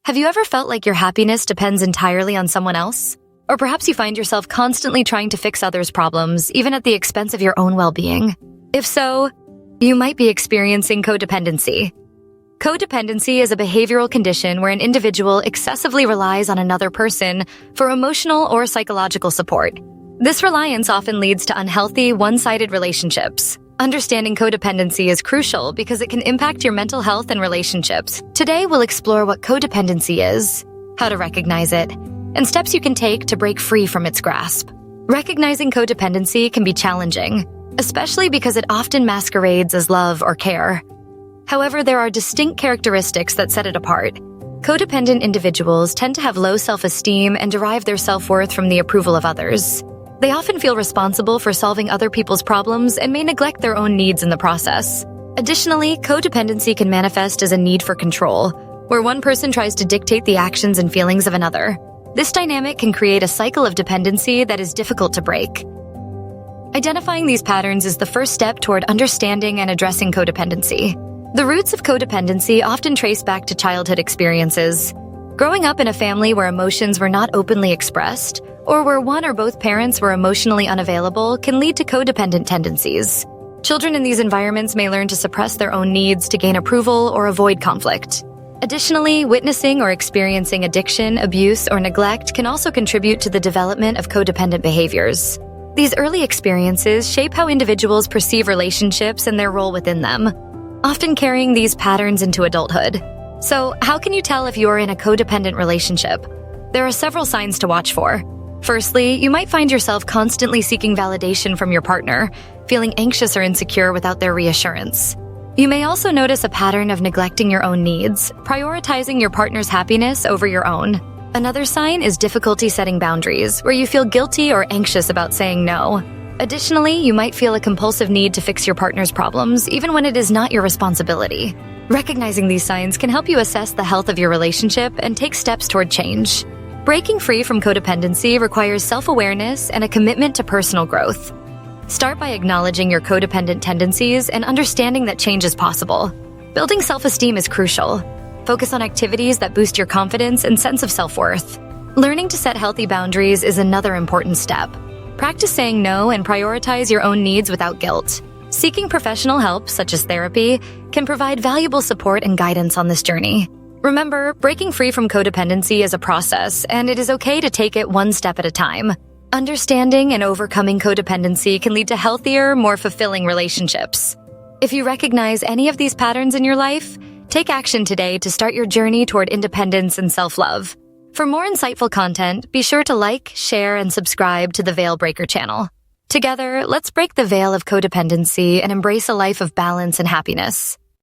Have you ever felt like your happiness depends entirely on someone else? Or perhaps you find yourself constantly trying to fix others' problems, even at the expense of your own well-being? If so, you might be experiencing codependency. Codependency is a behavioral condition where an individual excessively relies on another person for emotional or psychological support. This reliance often leads to unhealthy, one-sided relationships. Understanding codependency is crucial because it can impact your mental health and relationships. Today, we'll explore what codependency is, how to recognize it, and steps you can take to break free from its grasp. Recognizing codependency can be challenging, especially because it often masquerades as love or care. However, there are distinct characteristics that set it apart. Codependent individuals tend to have low self-esteem and derive their self-worth from the approval of others. They often feel responsible for solving other people's problems and may neglect their own needs in the process. Additionally, codependency can manifest as a need for control, where one person tries to dictate the actions and feelings of another. This dynamic can create a cycle of dependency that is difficult to break. Identifying these patterns is the first step toward understanding and addressing codependency. The roots of codependency often trace back to childhood experiences. Growing up in a family where emotions were not openly expressed, or where one or both parents were emotionally unavailable, can lead to codependent tendencies. Children in these environments may learn to suppress their own needs to gain approval or avoid conflict. Additionally, witnessing or experiencing addiction, abuse, or neglect can also contribute to the development of codependent behaviors. These early experiences shape how individuals perceive relationships and their role within them, often carrying these patterns into adulthood. So, how can you tell if you're in a codependent relationship? There are several signs to watch for. Firstly, you might find yourself constantly seeking validation from your partner, feeling anxious or insecure without their reassurance. You may also notice a pattern of neglecting your own needs, prioritizing your partner's happiness over your own. Another sign is difficulty setting boundaries, where you feel guilty or anxious about saying no. Additionally, you might feel a compulsive need to fix your partner's problems, even when it is not your responsibility. Recognizing these signs can help you assess the health of your relationship and take steps toward change. Breaking free from codependency requires self-awareness and a commitment to personal growth. Start by acknowledging your codependent tendencies and understanding that change is possible. Building self-esteem is crucial. Focus on activities that boost your confidence and sense of self-worth. Learning to set healthy boundaries is another important step. Practice saying no and prioritize your own needs without guilt. Seeking professional help, such as therapy, can provide valuable support and guidance on this journey. Remember, breaking free from codependency is a process, and it is okay to take it one step at a time. Understanding and overcoming codependency can lead to healthier, more fulfilling relationships. If you recognize any of these patterns in your life, take action today to start your journey toward independence and self-love. For more insightful content, be sure to like, share, and subscribe to the Veil Breaker channel. Together, let's break the veil of codependency and embrace a life of balance and happiness.